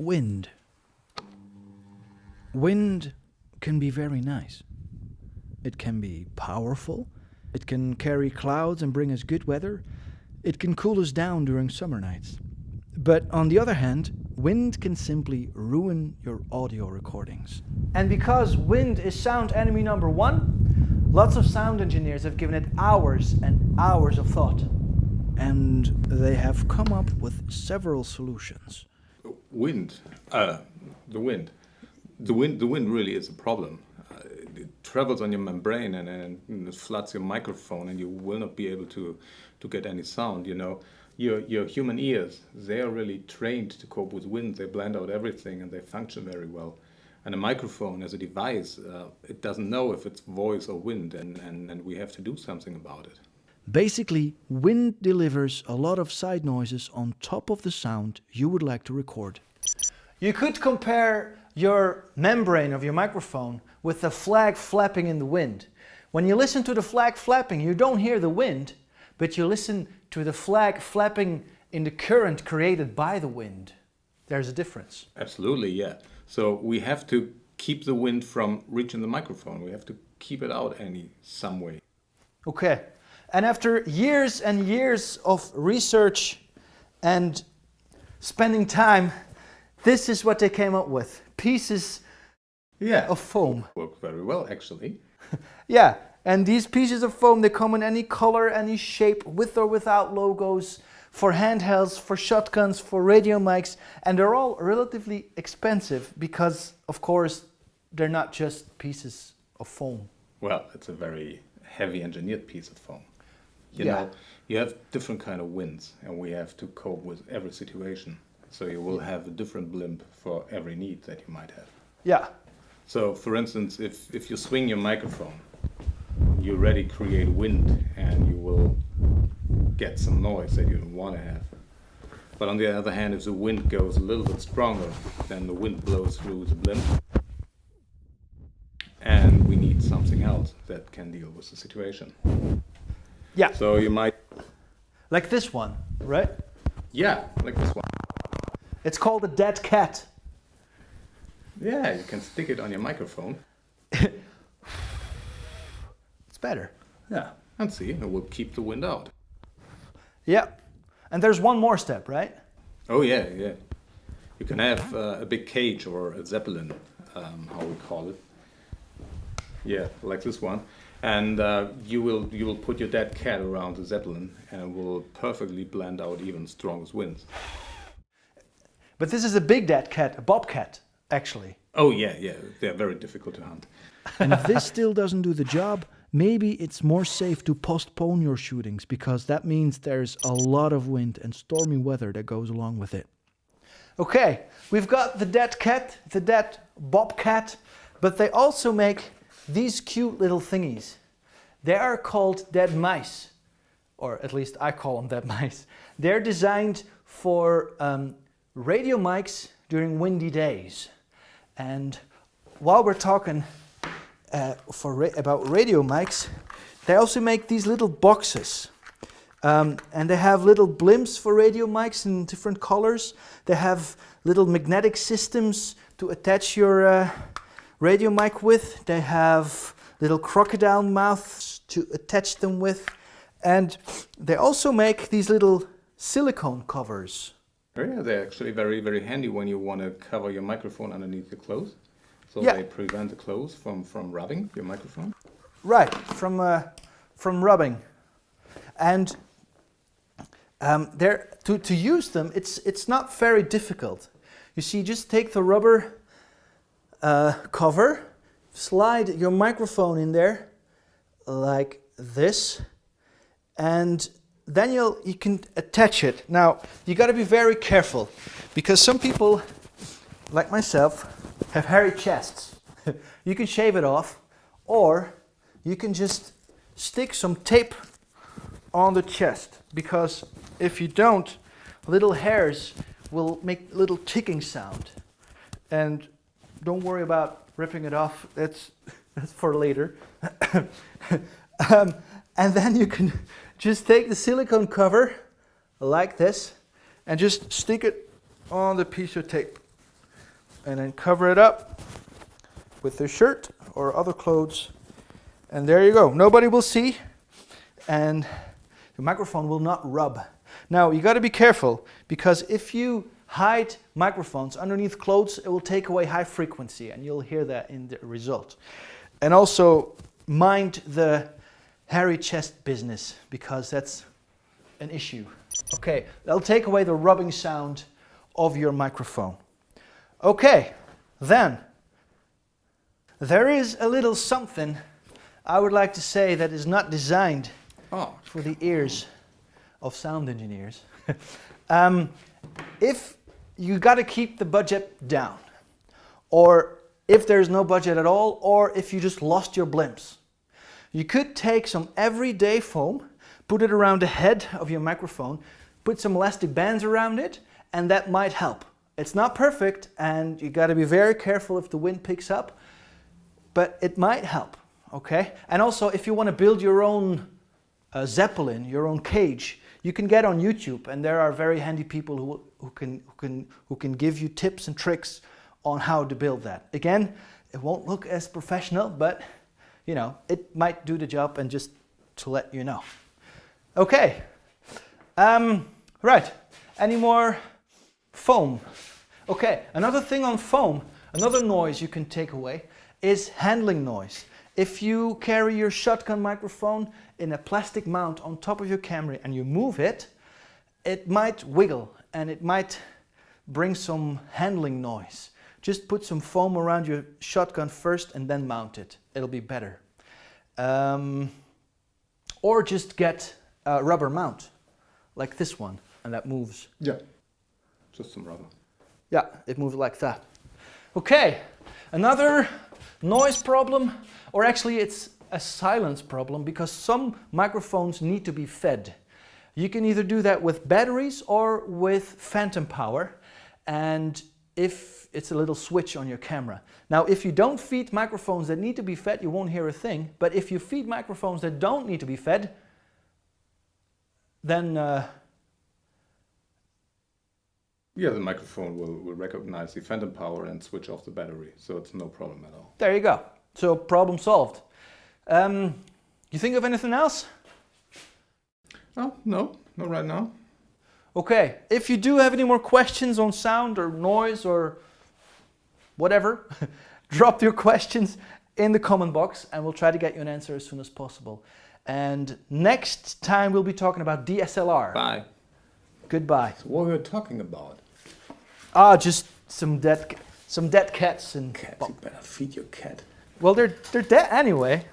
Wind. Wind can be very nice. It can be powerful. It can carry clouds and bring us good weather. It can cool us down during summer nights. But on the other hand, wind can simply ruin your audio recordings. And because wind is sound enemy number one, lots of sound engineers have given it hours and hours of thought. And they have come up with several solutions. Wind. The wind. The wind really is a problem. It travels on your membrane and it floods your microphone, and you will not be able to get any sound. You know, your human ears, they are really trained to cope with wind. They blend out everything and they function very well. And a microphone as a device, it doesn't know if it's voice or wind, and we have to do something about it. Basically, wind delivers a lot of side noises on top of the sound you would like to record. You could compare your membrane of your microphone with the flag flapping in the wind. When you listen to the flag flapping, you don't hear the wind, but you listen to the flag flapping in the current created by the wind. There's a difference. Absolutely, yeah. So we have to keep the wind from reaching the microphone. We have to keep it out some way. Okay. And after years and years of research and spending time, this is what they came up with. Pieces of foam. Work very well, actually. Yeah, and these pieces of foam, they come in any color, any shape, with or without logos, for handhelds, for shotguns, for radio mics, and they're all relatively expensive because, of course, they're not just pieces of foam. Well, it's a very heavy engineered piece of foam. You know, you have different kind of winds, and we have to cope with every situation. So you will have a different blimp for every need that you might have. Yeah. So, for instance, if you swing your microphone, you already create wind, and you will get some noise that you don't want to have. But on the other hand, if the wind goes a little bit stronger, then the wind blows through the blimp. And we need something else that can deal with the situation. Yeah. So you might... Like this one, right? Yeah, like this one. It's called a dead cat. Yeah, you can stick it on your microphone. It's better. Yeah, and see, it will keep the wind out. Yeah. And there's one more step, right? Oh yeah. You can have a big cage or a zeppelin, how we call it. Yeah, like this one. And you will put your dead cat around the zeppelin, and it will perfectly blend out even strongest winds. But this is a big dead cat, a bobcat, actually. Oh yeah, they're very difficult to hunt. And if this still doesn't do the job, maybe it's more safe to postpone your shootings, because that means there's a lot of wind and stormy weather that goes along with it. Okay, we've got the dead cat, the dead bobcat, but they also make these cute little thingies. They are called dead mice, or at least I call them dead mice. They're designed for radio mics during windy days. And while we're talking about radio mics, they also make these little boxes. And they have little blimps for radio mics in different colors. They have little magnetic systems to attach your radio mic with. They have little crocodile mouths to attach them with. And they also make these little silicone covers. Oh yeah, they're actually very, very handy when you want to cover your microphone underneath your clothes. So Yeah. they prevent the clothes from rubbing your microphone. Right, from rubbing. And to use them, it's not very difficult. You see, just take the rubber cover, slide your microphone in there like this, and then you can attach it. Now, you got to be very careful, because some people, like myself, have hairy chests. You can shave it off, or you can just stick some tape on the chest, because if you don't, little hairs will make little ticking sound. And don't worry about ripping it off, that's for later. And then you can just take the silicone cover like this and just stick it on the piece of tape and then cover it up with their shirt or other clothes. And there you go. Nobody will see, and the microphone will not rub. Now, you got to be careful, because if you hide microphones underneath clothes, it will take away high frequency, and you'll hear that in the result. And also, mind the hairy chest business, because that's an issue. Okay, that'll take away the rubbing sound of your microphone. Okay, then, there is a little something I would like to say that is not designed for the ears of sound engineers. If you got to keep the budget down, or if there's no budget at all, or if you just lost your Blimps, you could take some everyday foam, put it around the head of your microphone, put some elastic bands around it, and that might help. It's not perfect, and you got to be very careful if the wind picks up, but it might help, okay? And also, if you want to build your own Zeppelin, your own cage, you can get on YouTube, and there are very handy people who can give you tips and tricks on how to build that. Again, it won't look as professional, but you know, it might do the job, and just to let you know. Okay, right, any more foam? Okay, another thing on foam, another noise you can take away is handling noise. If you carry your shotgun microphone in a plastic mount on top of your camera and you move it, it might wiggle and it might bring some handling noise. Just put some foam around your shotgun first and then mount it. It'll be better. Or just get a rubber mount, like this one, and that moves. Yeah, just some rubber. Yeah, it moves like that. Okay, another noise problem, or actually it's a silence problem, because some microphones need to be fed. You can either do that with batteries or with phantom power, and if it's a little switch on your camera. Now, if you don't feed microphones that need to be fed, you won't hear a thing, but if you feed microphones that don't need to be fed, then yeah, the microphone will recognize the phantom power and switch off the battery, so it's no problem at all. there you go. So problem solved. You think of anything else? Oh, no, not right now. Okay, if you do have any more questions on sound or noise or whatever, drop your questions in the comment box and we'll try to get you an answer as soon as possible. And next time we'll be talking about DSLR. Bye. Goodbye. So what were we talking about? Just some dead cats and Cats, you better feed your cat. well, they're dead anyway.